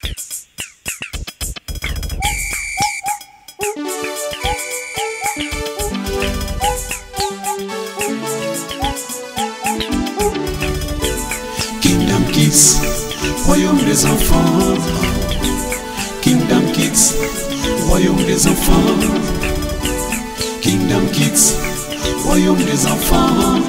Kingdom Kids, royaume des enfants. Kingdom Kids, royaume des enfants. Kingdom Kids, royaume des enfants.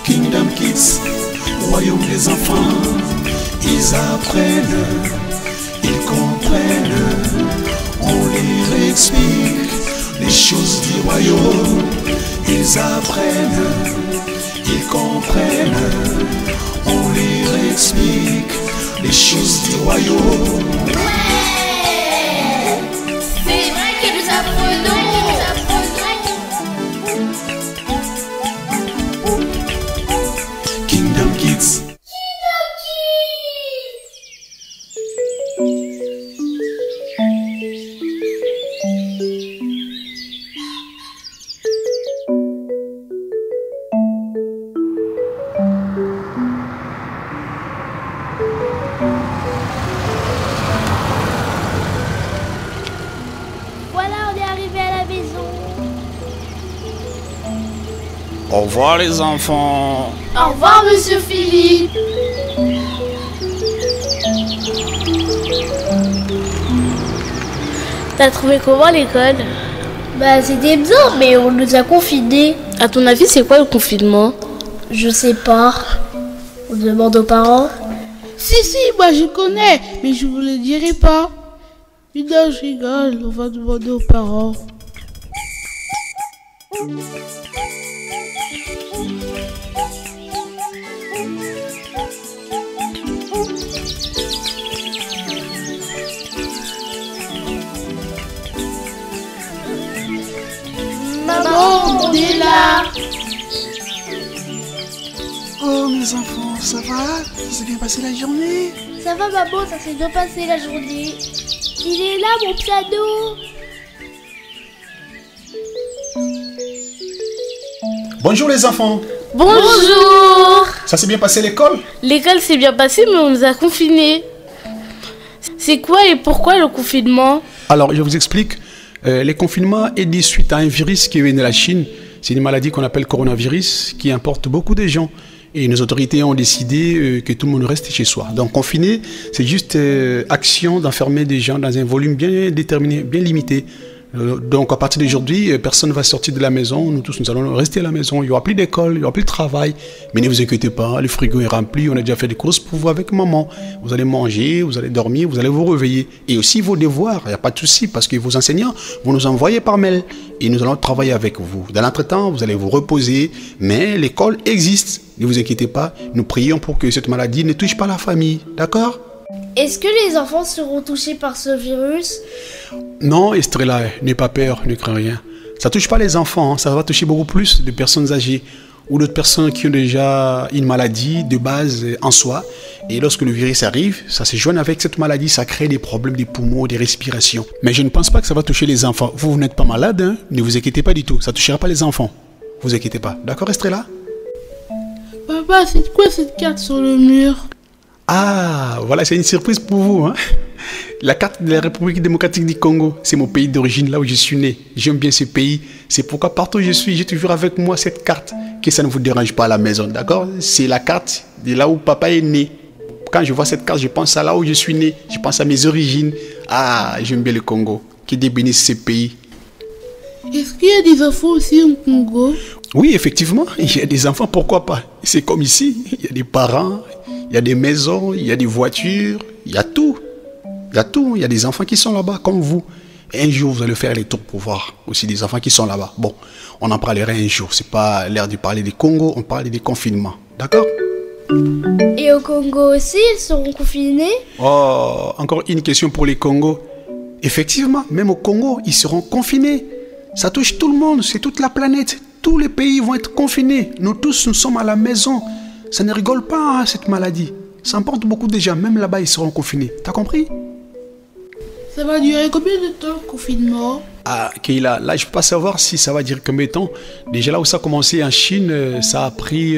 Kingdom Kids, royaume des enfants. Ils apprennent, ils comprennent, on leur explique les choses du royaume. Ils apprennent, ils comprennent, on leur explique les choses du royaume. Ouais, c'est vrai que nous apprenons. Kingdom Kids. Voilà, on est arrivé à la maison. Au revoir les enfants. Au revoir, monsieur Philippe. T'as trouvé comment l'école? Bah, c'était bien, mais on nous a confinés. À ton avis, c'est quoi le confinement? Je sais pas. On demande aux parents. Si, moi je connais, mais je vous le dirai pas. Non, je rigole, on va demander aux parents. Maman, on est là. Oh mes enfants, ça va? Ça s'est bien passé la journée? Ça va, maman, ça s'est bien passé la journée. Il est là, mon piano. Bonjour les enfants. Bonjour. Ça s'est bien passé l'école? L'école s'est bien passée, mais on nous a confinés. C'est quoi et pourquoi le confinement? Alors, je vous explique. Les confinements est dû suite à un virus qui vient de la Chine. C'est une maladie qu'on appelle coronavirus qui importe beaucoup de gens. Et nos autorités ont décidé que tout le monde reste chez soi. Donc, confiner, c'est juste action d'enfermer des gens dans un volume bien déterminé, bien limité. Donc, à partir d'aujourd'hui, personne ne va sortir de la maison. Nous tous, nous allons rester à la maison. Il n'y aura plus d'école, il n'y aura plus de travail. Mais ne vous inquiétez pas, le frigo est rempli. On a déjà fait des courses pour vous avec maman. Vous allez manger, vous allez dormir, vous allez vous réveiller. Et aussi vos devoirs, il n'y a pas de souci parce que vos enseignants vont nous envoyer par mail. Et nous allons travailler avec vous. Dans l'entretemps, vous allez vous reposer. Mais l'école existe. Ne vous inquiétez pas. Nous prions pour que cette maladie ne touche pas la famille. D'accord ? Est-ce que les enfants seront touchés par ce virus? Non, Estrella, n'aie pas peur, ne crains rien. Ça ne touche pas les enfants, hein, ça va toucher beaucoup plus de personnes âgées ou d'autres personnes qui ont déjà une maladie de base en soi. Et lorsque le virus arrive, ça se joint avec cette maladie, ça crée des problèmes des poumons, des respirations. Mais je ne pense pas que ça va toucher les enfants. Vous n'êtes pas malade, hein? Ne vous inquiétez pas du tout, ça ne touchera pas les enfants. Vous inquiétez pas. D'accord, Estrella? Papa, c'est quoi cette carte sur le mur? Ah, voilà, c'est une surprise pour vous, hein? La carte de la République démocratique du Congo, c'est mon pays d'origine, là où je suis né. J'aime bien ce pays. C'est pourquoi partout où je suis, j'ai toujours avec moi cette carte. Que ça ne vous dérange pas à la maison, d'accord? C'est la carte de là où papa est né. Quand je vois cette carte, je pense à là où je suis né. Je pense à mes origines. Ah, j'aime bien le Congo. Que Dieu bénisse ce pays. Est-ce qu'il y a des enfants aussi au Congo? Oui, effectivement, il y a des enfants, pourquoi pas? C'est comme ici, il y a des parents, il y a des maisons, il y a des voitures, il y a tout. Il y a tout, il y a des enfants qui sont là-bas, comme vous. Et un jour, vous allez faire les tours pour voir aussi des enfants qui sont là-bas. Bon, on en parlera un jour. C'est pas l'heure de parler des Congo, on parle des confinements. D'accord? Et au Congo aussi, ils seront confinés? Oh, encore une question pour les Congos. Effectivement, même au Congo, ils seront confinés. Ça touche tout le monde, c'est toute la planète. Tous les pays vont être confinés. Nous tous, nous sommes à la maison. Ça ne rigole pas, hein, cette maladie. Ça emporte beaucoup de gens. Même là-bas, ils seront confinés. T'as compris? Ça va durer combien de temps le confinement? Ah, Keila, là, je ne peux pas savoir si ça va durer combien de temps. Déjà, là où ça a commencé en Chine, ça a pris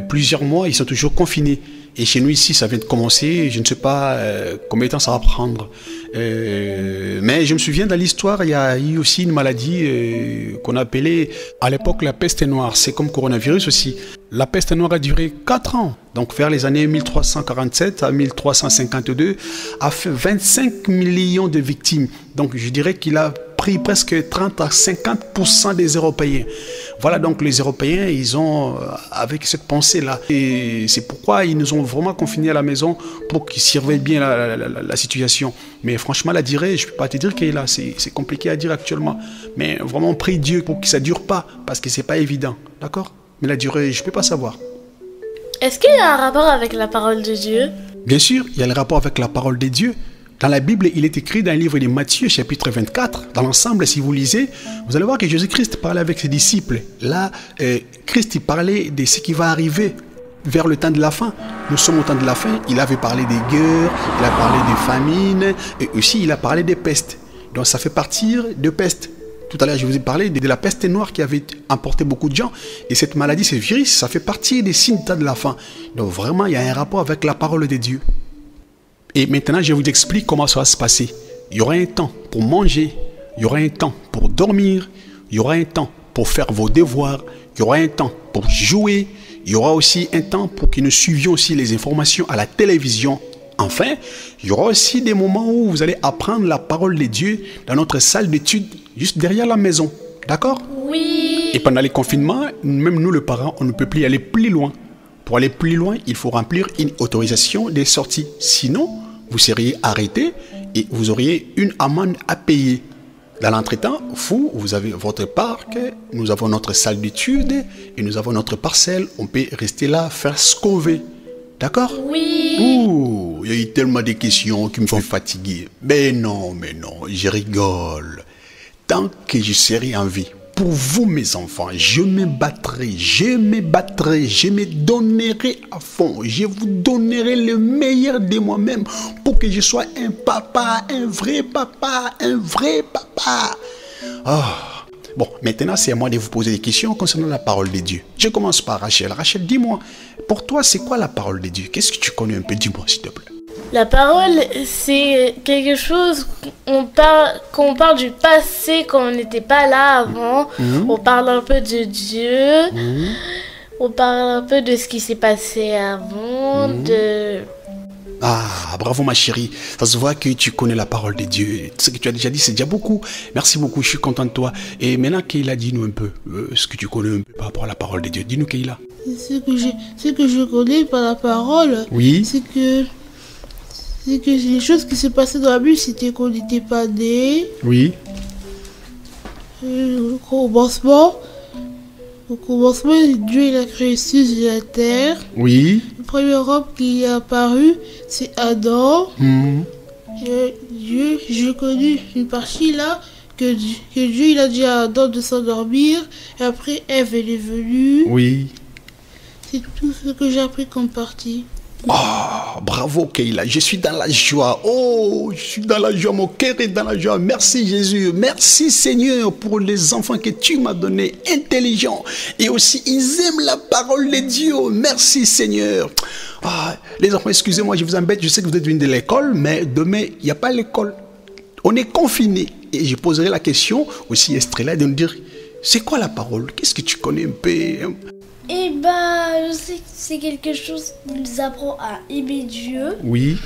plusieurs mois. Ils sont toujours confinés. Et chez nous ici, ça vient de commencer. Je ne sais pas combien de temps ça va prendre. Mais je me souviens dans l'histoire, il y a eu aussi une maladie qu'on appelait à l'époque la peste noire. C'est comme coronavirus aussi. La peste noire a duré 4 ans. Donc vers les années 1347 à 1352, a fait 25 millions de victimes. Donc je dirais qu'il a pris presque 30 à 50% des Européens. Voilà, donc les Européens, ils ont, avec cette pensée-là, et c'est pourquoi ils nous ont vraiment confinés à la maison pour qu'ils surveillent bien la situation. Mais franchement, la durée, je ne peux pas te dire qu'elle est là, c'est compliqué à dire actuellement. Mais vraiment, prie Dieu pour que ça ne dure pas, parce que ce n'est pas évident, d'accord? Mais la durée, je ne peux pas savoir. Est-ce qu'il y a un rapport avec la parole de Dieu? Bien sûr, il y a le rapport avec la parole de Dieu. Dans la Bible, il est écrit dans le livre de Matthieu, chapitre 24. Dans l'ensemble, si vous lisez, vous allez voir que Jésus-Christ parlait avec ses disciples. Là, Christ il parlait de ce qui va arriver vers le temps de la fin. Nous sommes au temps de la fin. Il avait parlé des guerres, il a parlé des famines, et aussi il a parlé des pestes. Donc ça fait partir de pestes. Tout à l'heure, je vous ai parlé de la peste noire qui avait emporté beaucoup de gens. Et cette maladie, ce virus, ça fait partie des signes du temps de la fin. Donc vraiment, il y a un rapport avec la parole de Dieu. Et maintenant, je vous explique comment ça va se passer. Il y aura un temps pour manger, il y aura un temps pour dormir, il y aura un temps pour faire vos devoirs, il y aura un temps pour jouer, il y aura aussi un temps pour que nous suivions aussi les informations à la télévision. Enfin, il y aura aussi des moments où vous allez apprendre la parole de Dieu dans notre salle d'études, juste derrière la maison. D'accord? Oui. Et pendant les confinements, même nous, les parents, on ne peut plus aller plus loin. Pour aller plus loin, il faut remplir une autorisation des sorties. Sinon, vous seriez arrêté et vous auriez une amende à payer. Dans l'entretemps, vous avez votre parc, nous avons notre salle d'études et nous avons notre parcelle. On peut rester là, faire ce qu'on veut. D'accord? Oui. Ouh, il y a eu tellement de questions qui me font fatiguer. Mais non, je rigole. Tant que je serai en vie, pour vous, mes enfants, je me battrai, je me donnerai à fond. Je vous donnerai le meilleur de moi-même pour que je sois un papa, un vrai papa, un vrai papa. Oh. Bon, maintenant, c'est à moi de vous poser des questions concernant la parole de Dieu. Je commence par Rachel. Rachel, dis-moi, pour toi, c'est quoi la parole de Dieu? Qu'est-ce que tu connais un peu? Dis-moi, s'il te plaît. La parole, c'est quelque chose, quand on parle du passé, quand on n'était pas là avant, on parle un peu de Dieu, on parle un peu de ce qui s'est passé avant, Ah, bravo ma chérie, ça se voit que tu connais la parole de Dieu. Ce que tu as déjà dit, c'est déjà beaucoup. Merci beaucoup, je suis content de toi. Et maintenant, Keila, dis-nous un peu ce que tu connais un peu par rapport à la parole de Dieu. Dis-nous, Keila. Ce que je connais par la parole, oui. c'est que les choses qui se passaient dans la Bible, c'était qu'on n'était pas nés. Oui. Au commencement, Dieu il a créé les cieux et la terre. Oui. Le premier homme qui est apparu, c'est Adam. Dieu, j'ai connu une partie là, que Dieu il a dit à Adam de s'endormir. Et après, Ève elle est venue. Oui. C'est tout ce que j'ai appris comme partie. Oh, bravo Keila, je suis dans la joie. Oh, je suis dans la joie, mon cœur est dans la joie. Merci Jésus, merci Seigneur pour les enfants que tu m'as donnés, intelligents. Et aussi, ils aiment la parole de Dieu. Merci Seigneur. Ah, les enfants, excusez-moi, je vous embête, je sais que vous êtes venus de l'école, mais demain, il n'y a pas l'école. On est confinés. Et je poserai la question aussi à Estrella de nous dire, c'est quoi la parole? Qu'est-ce que tu connais un peu? Eh ben, je sais que c'est quelque chose qui nous apprend à aimer Dieu. Oui.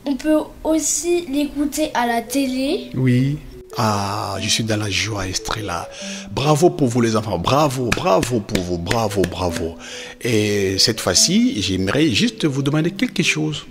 On peut aussi l'écouter à la télé. Oui. Ah, je suis dans la joie, Estrella. Bravo pour vous les enfants. Bravo, bravo pour vous. Bravo, bravo. Et cette fois-ci, j'aimerais juste vous demander quelque chose.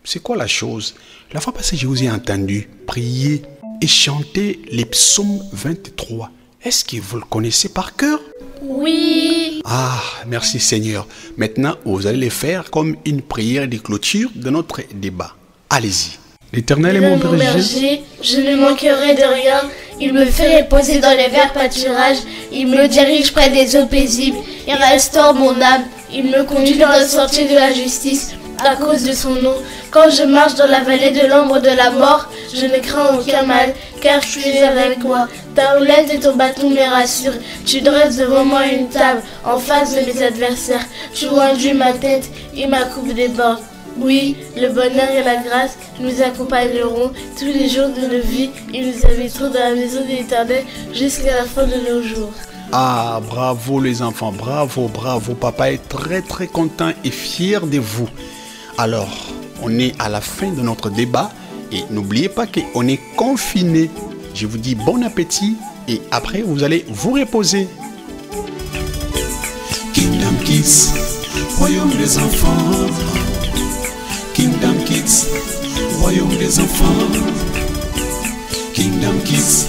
C'est quoi la chose? La fois passée, je vous ai entendu prier et chanter les psaumes 23. Est-ce que vous le connaissez par cœur? Oui. Ah, merci Seigneur. Maintenant, vous allez les faire comme une prière de clôture de notre débat. Allez-y. L'Éternel est mon berger. Je ne manquerai de rien. Il me fait reposer dans les verts pâturages. Il me dirige près des eaux paisibles. Il restaure mon âme. Il me conduit dans le sentier de la justice, à cause de son nom. Quand je marche dans la vallée de l'ombre de la mort, je ne crains aucun mal, car je suis avec toi. Ta houlette et ton bâton me rassurent. Tu dresses devant moi une table en face de mes adversaires. Tu oinges ma tête et ma coupe déborde. Oui, le bonheur et la grâce nous accompagneront tous les jours de nos vies et nous habiterons dans la maison de l'Éternel jusqu'à la fin de nos jours. Ah, bravo les enfants, bravo, bravo. Papa est très très content et fier de vous. Alors, on est à la fin de notre débat et n'oubliez pas qu'on est confiné. Je vous dis bon appétit et après vous allez vous reposer. Kingdom Kids, royaume des enfants. Kingdom Kids, royaume des enfants. Kingdom Kids,